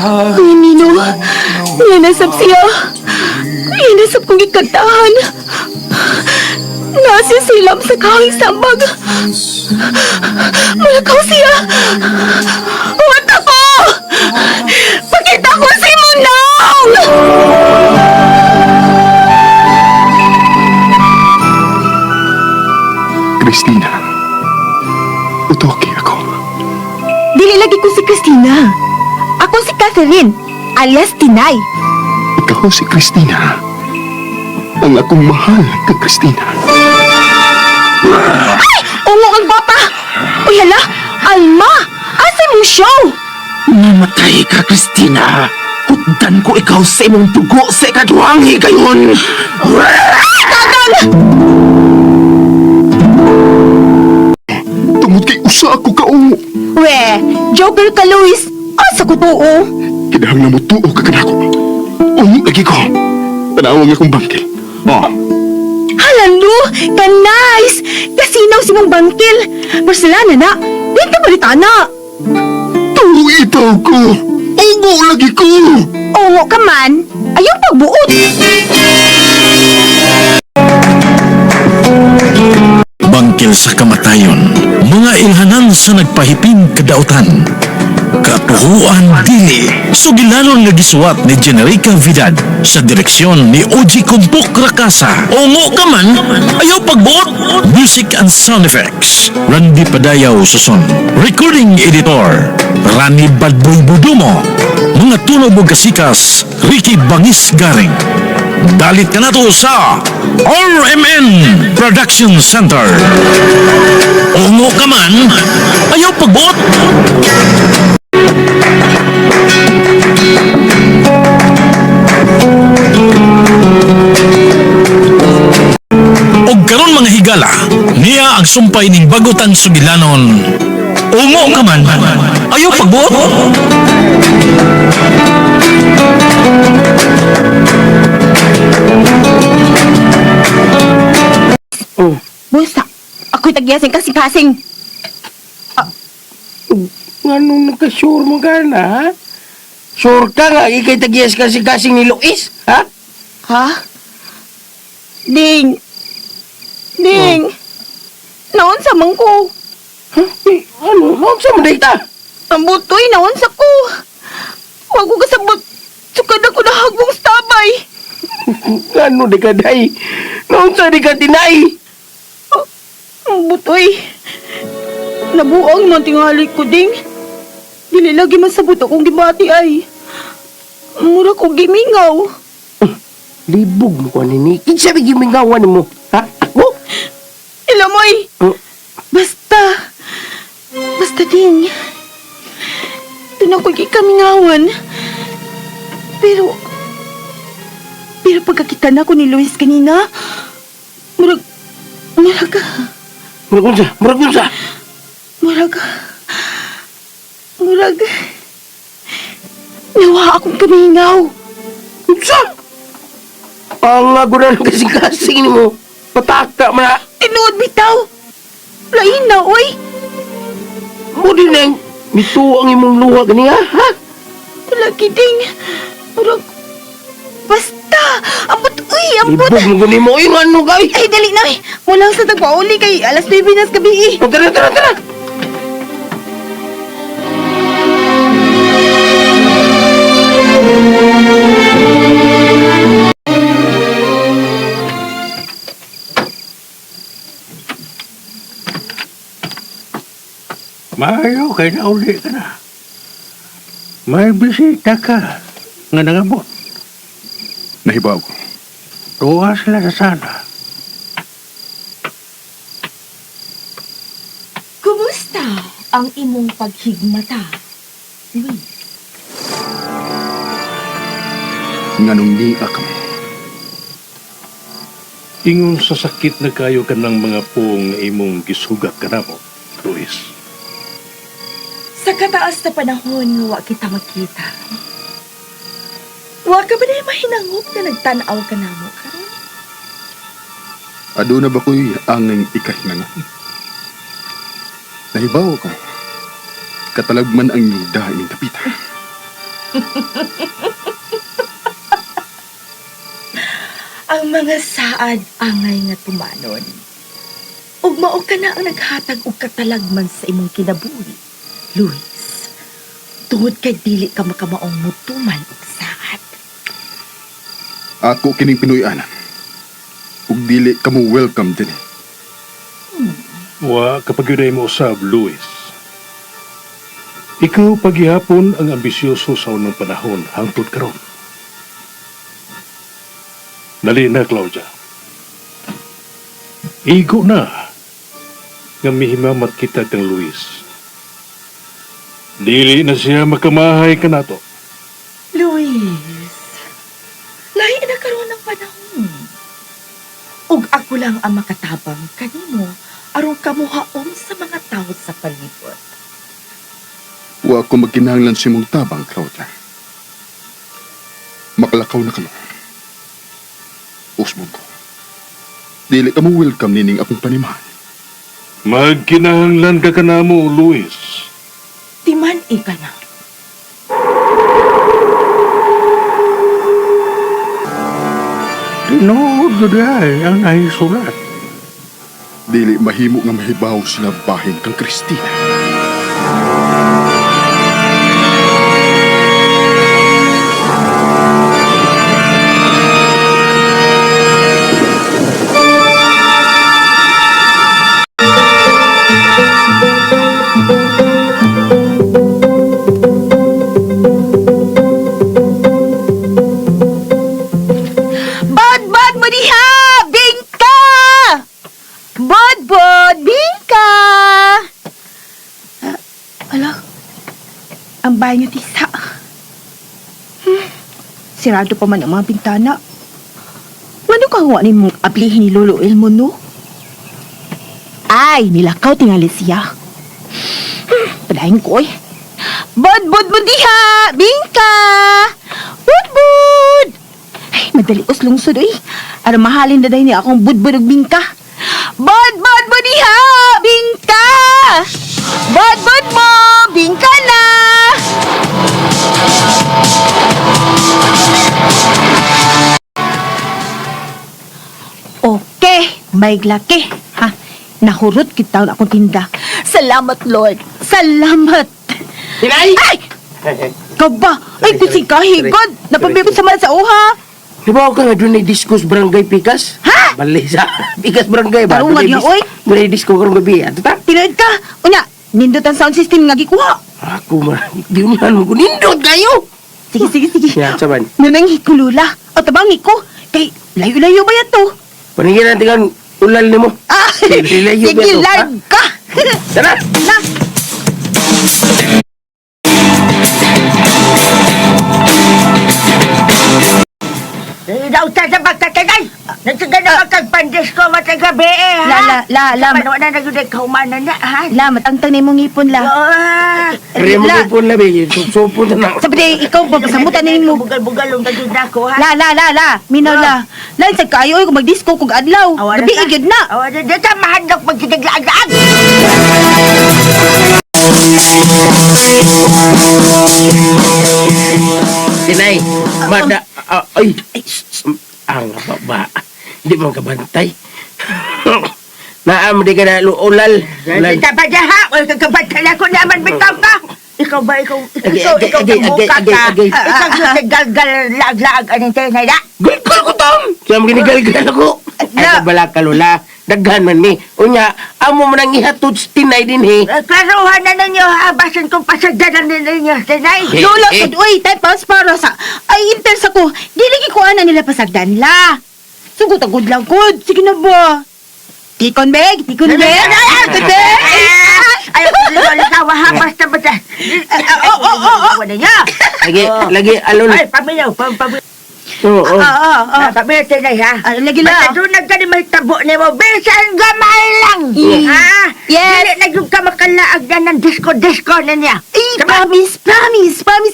Kuya Nino, kuya nasab siya. Kuya nasab kong ikantahan. Nasi silam sa kahing sambag. Malakaw siya. Huwag ako! Pakita ko si Munang! Christina, utoki ako. Dili lagi ko si Christina. Ako si Catherine, alias Tinay. Ikaw si Christina. Ang akong mahal ka, Christina. Ay! Ungo ang gwapa! Uy, hala! Alma! Asa mo show? Namatay ka, Christina. Hutdan ko ikaw sa imong dugo sa ikaduhang higayon. Ay, kagal! Tungod kay usa ako kaungo. We, joker ka, Luis. Asa ko tuo? Kinahang na mo tuo ka kanako. Ungo lagi ko. Tanawang akong bangkil. Oh, Halalo! Ka-nice! Kasinaw si mong bangkil. Barcelona na. Dito balita na. tuo itaw ko. Ungo lagi ko. Ungo ka man. Ayaw pagbuot. Bangkil sa kamatayon, mga ilhanan sa nagpahiping kadautan. Katuhuan dili, sugilanon nga gisuwat ni Generica Vidal sa direksyon ni Oji Kumpok Rakasa. Ungo ka man, ayaw pagbuot. Music and sound effects, Randy Padayaw Suson. Recording editor, Rani Badboy Budumo. Mga tunog o kasikas, Ricky Bangis Garing. Dalit ka na to sa RMN Production Center. Ungo ka man, ayaw pagbuot. Og karon mga higala, niya ang sumpay ning bagutang sugilanon. Ungo ka man, ayaw pagbuot. Busa, ako'y tagyasin kasing-kasing. Anong nagka-sure mo ka na, ha? Sure ka nga, ikay tagyas kasi-kasing ni Luis, ha? Ha? Ding! Ding! Naon sa man ko? Ha? Ano? Huwag sa mandita. Ang butoy, naon sa ko. Huwag ko kasabot. Sukad ako na hagbong stabay. Ano di ka, day? Noon sa di ka tinay? Ang butoy. Nabuang man tingali ko, Ding. Dili lagi masabot akong gibati ay. Mura ko gimingaw. Libog mo ko nini. Kinsa ba gimingawan mo? Ha? Ako? Ilamoy! Basta. Basta, Ding. Doon ako ikamingawan. Pero pagkakita na ko ni Luis kanina, murag nawa akong kamingaw. Unsa? Ang agunan kasing-kasing ni mo. Pataka man na. Tinuod bitaw. Lain na, oy. Mo din ang mito ang imong luha ganiya, ha? Lagi, Ding. Murag, basta. Ambot, uy, ambot. Libog mo gani mo. Yung ano kay? Ay, dali na, eh. Mula sa tagpauli kay alas 9 nas gabi, eh. Tara. Maayo kay nauli ka na. May bisita ka nga nangabot. Nahibaw ko. Tuwa sila sa sana. Kumusta ang imong paghigmata, Luis? Nganong di ka mo. Ingon sa sakit na kayo ka ng mga pong nga imong gisugat ka na mo, Luis. Sa kataas na panahon nga wa kita makita. Wa ka ba na mahinangop na nagtanaw ka na mo karon? Ado na ba ko'y anging ikahinangan? Nahibaw ko. Katalagman ang iyong daing tapita. Ang mga saad angay nga tumanon. Ug mao ka na ang naghatag og katalagman sa imong kinabuhi, Luis. Tungod kay dili ka makamaong mutuman og saad. Ako kining pinuy-anan. Ug dili ka mo welcome din. Wa kapag yun ay mo usab, Luis. Ikaw paghihapon ang ambisyoso sa unang panahon hangtod karon. Dali na, Claudia. Igo na nga mihimamat kita kang Luis. Dili na siya makamahay ka nato. Luis, lahi na karon ng panahon. Ug ako lang ang makatabang kanimo aron kamuhaon sa mga tao sa palibot. Wa ko magkinahanglan si mong tabang, Claudia. Makalakaw na ka mo. Usbong ko. Dili ka mo welcome nining akong panimahan. Magkinahanglan ka kanamo, Luis. Timan ka na. Tinood yun ay ang nahisulat. Dili mahimo nga mahibaw sila bahin kang Kristina. Bod mo diha! Bingka! Bod, bingka! Ala, ang bahay niyo tisa. Sirado pa man ang mga bintana. Ano ka huwa ni mong ablihin ni Lolo Elmo, no? Ay, nilakaw tingali siya. Palahin ko, eh. Bod mo diha! Bingka! Bod! Ay, madali uslungsod, eh. Ara mahalin na dahil niya akong budbud og bingka. Bod mo diha! Bingka! Bod mo! Bingka na! Okay, may laki. Ha? Nahurot kita ang akong tinda. Salamat, Lord. Salamat. Tinay! Ay! Kaba! Ay, kusing kahigod! Napabibig sa man sa uha! Di ba ako nga doon ay discos barangay Pikas? Ha? Bali sa Pikas barangay ba? Tarungan niya, oy. Doon ay disco karong gabi. Ato ta? Tinood ka! Unya, nindot ang sound system nga gikuha. Ako man, di unahan mo ko. Nindot kayo! Sige. Yan, saban. Nanang hikulula. O tabangi ko. Kay layo-layo ba yan to? Paningin natin ang ulal ni mo. Ah! Sige, layo ba Sige, to, ha? live ka! Tara! Na! Daw sa pagkakagay! Nagsaga na magkagpandis ko matagabi eh, ha? La. Paano na nagulay kaumanan na, ha? La, matangtang na imong ngipon, la. Kaya mo La. po na ba? Supo na na. Sabi ikaw pa, pasamutan na mo. Bugal-bugal ang tagid na ko, ha? La. Minaw, la. La, sa kayo, kung mag-disco kung adlaw. Awa na Gabi, ka. igid na. Awa na, dito mahadlok magkidaglaan-gaan! Tinay, mada... ay! Ang baba. Hindi mo kabantay. Naam, di ka na ulal. Dito pa dyan, ha? Huwag kagabantala ko naman, bitaw ka! Ikaw ba, ikaw kamuka ka? Agay. Ikaw yung galgal lag-lag anong tenay na? Gulgul ko, Tom! Kaya mo ginigalgal ako. Ay, kabala ka, Lola. Daghan man ni. Unya, amo mo nang ihatod sa tinay din, he. Klaruhan na ninyo, ha? Basin kong pasagdanan ninyo, tenay! Eh, Lola, eh. uy, tapos para sa... Ay, inters ako. Dili ko na nila pasagdan, la. Sugot-agod lang ko. Sige na ba? Tikon, beg. Tikon, beg. Ayaw ko nila tawa ha, basta. Wala niya. Lagi, alon. Ay, pamilaw, pamilaw. Oo. Pamilaw tinay ha. Lagi la. Basta doon nagkani may tabo ni mo, bisan gamay lang. Ha? Yes. Dili na yung ka makalaag na ng disco-disco na niya. Eh, promise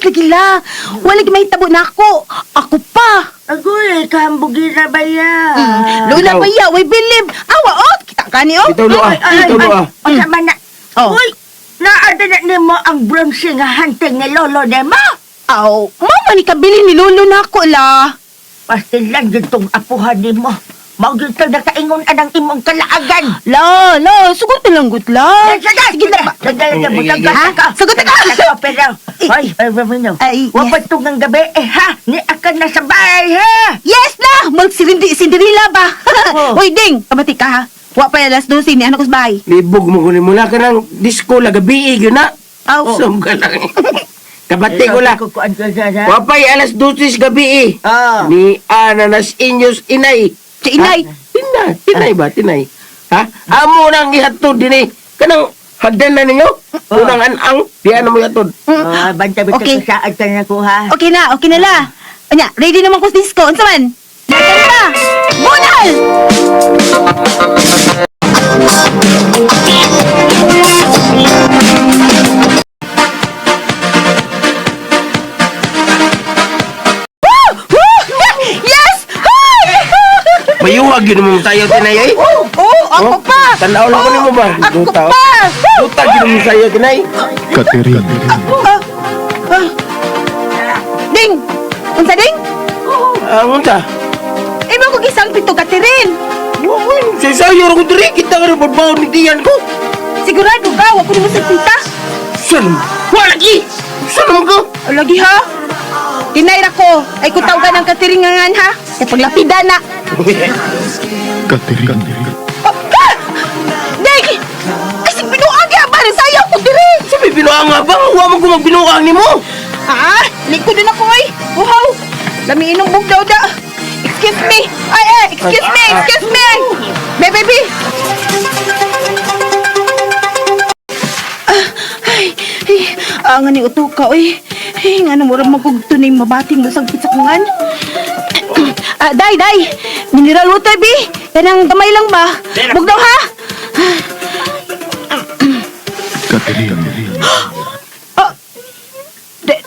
lagi la. Wala may tabo na ako. Ako pa. Agoy, kambugi na ba yan? Lola Ikaw. ba ya? Way bilim. Awa, kita ka niyo. Ito, Loa. Ito, Loa. O sama na. Oh. Uy, naada na ni mo ang bronze nga hunting ni Lolo ni mo. Aw, mama ni kabili ni Lolo na ako la. Pastilan yun tong apuhan ni mo. Maugit ka nakaingon anang imong kalaagan. La, sugot na lang gut la. Sige na ba? Nagdala mo ng Ha? ka. Sagot ka! Pero, ay, Ramino. Ay, yes. Wapat tong ng gabi, ha? Ni akan na sa bahay, ha? Yes na! Cinderella ba? Oh. Uy, Ding! Kamati ka ha? Wa pa alas 12 ni anak ko sa bahay. Libog mo kunin mula ka ng disco la gabi yun na. Aw. Ka lang. Kabati ko la. Kukuan ka sa Wapay alas 12 gabi Ah. Ni Ananas Inyos Inay. Si Inay. Tinay ba? Tinay. Ha? Amo nang ihatod din Kanang hagdan na ninyo? Unang anang. Di ano mo ihatod. Banta-banta Okay. ka saan ka na ko, ha? Okay na la. Anya, ready naman ko sa disco. Unsa man? Nagkano na! Bunal! Yes! Mayuwag yun mo tayo tinay ay. Oh, ako pa! Tanaw lang ko ni mo ba? Ako Duta. pa! Duta yun mo tayo tinay. Catherine, Ding! Unsa ding? Unta? Imo ko gisang pito Catherine. Sasayo ko diri. Kita ka rin pagbaon ni tiyan ko. Sigurado ka, wa ko nimo sa pita. Saan? Wala lagi! Saan ko? Lagi ha? Tinay ra ko. Ay kutaw ka ng Catherine ngangan ha. Kay paglapida na. Catherine, Oh, ah! Ding! Kasi binuang ya ba rin sayang ko diri. Sabi binuang nga ba? Huwag mo kung magbinuang ni mo. Ah, likod din ako ay. Uhaw. Lami inong bugdaw da. Excuse me. Excuse me. Baby. Nga ni uto ka, oy. Nga na murag magugto na yung mabating mo sang pitsakungan. Day. Mineral water, bi. Kanang gamay lang ba? Bugdaw, ha? Catherine,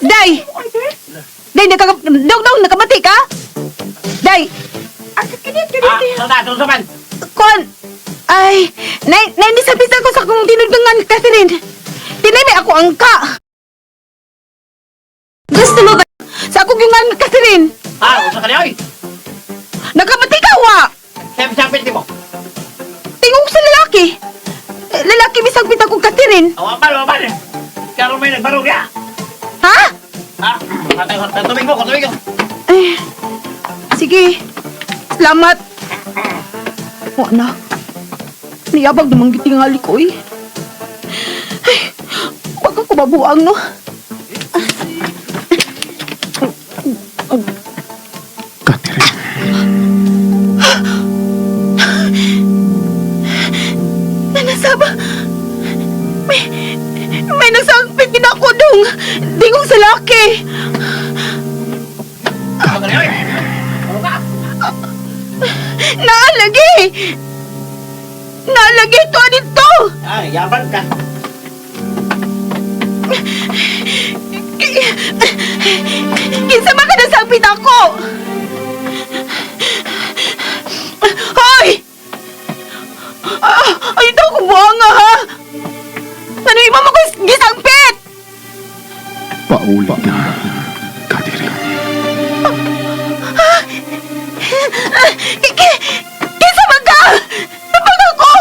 Day! Day, nakamati ka? Day! Kon! Ay, nainisabitan ko sa kong dinudungan, Catherine. Tinay ako angka. Gusto mo ba? Sa akong yungan, Catherine. Usa ka niya, oy. Nakamati ka, wa! Sapit mo. Tingog sa lalaki. Lalaki misagpit akong Catherine. Awapal. Karo may nagbarog ya. Ha? Katubig mo. Ay, sige. Salamat. Wa na. Niyabag namang gitingali ko eh. Ay, wag ako mabuang no. Catherine, Nanasaba. May nagsangpit din ako dong. Dingong sa laki. Naalagi. Naalagi ito dito. Yaban ka. Kinsa ba ka nasangpit ako? Hoy! Ay, ito ako buanga ha! Ano iba mo ko gisangpit? paulit na. Catherine, Kinsa ba ka? Napag ako!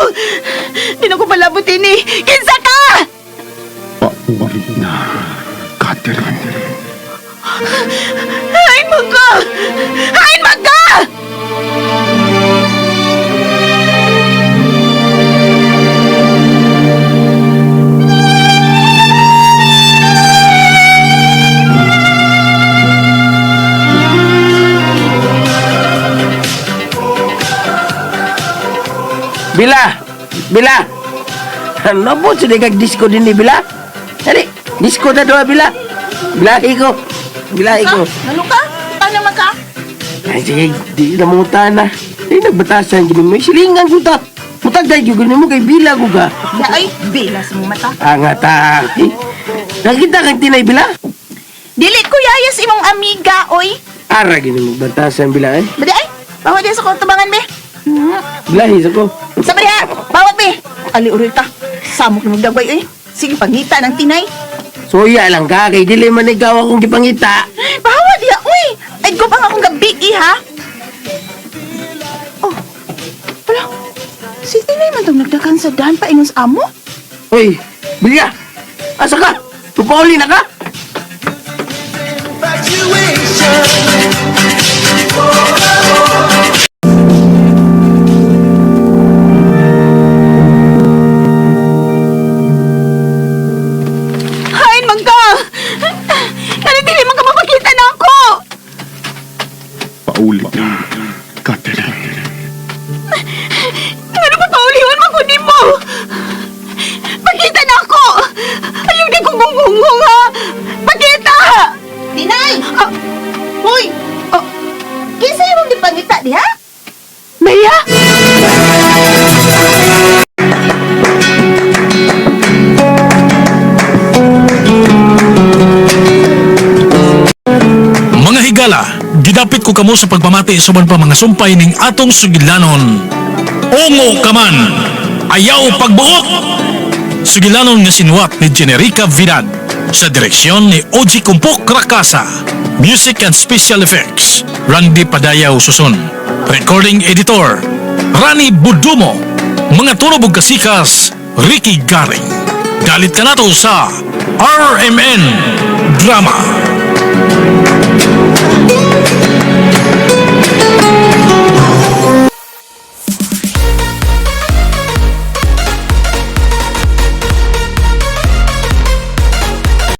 Di na ko palabutin eh! Kinsa ka? paulit na. Catherine, Hain mo ka! Hain mo ka! Bila. Ano po sudah kag disco din ni Bila? Dali, disco na doa Bila. Bilahi ko. Ano ka? Paano naman ka? Ay, sige, di na mo na. Di nagbatasan gini mo. Silingan ko ta. Mutagday yung gini mo kay Bila ko ka. Ay, bilas mo mata. Angat ta. Nakita kang tinay Bila? Dili ko yayas imong amiga, oy. Ara gini mo batasan Bila eh. Badi ay, bawat din sa kontubangan, be. Bilahi sa ko. Sabi ha, bawat be. Ali urita. Samok na magdagway, oy. Sige, pangita ng tinay. Suya lang ka, kay dili man ikaw akong gipangita. Bawa diya, uy! Ay, ko pa nga akong gabi, ha? Oh, wala. Si Tinay man itong nagdakan sa daan pa ingon sa amo? Uy, Bilya! Asa ka? Tupauli na ka? Hain, magka! Dili man ka mapakita na ako! Paulit na, Catherine. Ano pa pauliwan man ko di mo? Pakita na ako! Ayaw di ko gunggong ha! Pakita! Tinay! Ah, Hoy! Kinsa yung di pangita diha? Maya! Mga higala, gidapit ko kamo sa pagpamati suman pa mga sumpay ning atong sugilanon. Ungo ka man, ayaw pagbuot! Sugilanon nga sinuwat ni Generica Vidal sa direksyon ni Oji Kumpok Rakasa. Music and Special Effects, Randy Padayaw Susun. Recording Editor, Rani Budumo. Mga tunog ug kasikas, Ricky Garing. Dalit ka nato sa RMN Drama.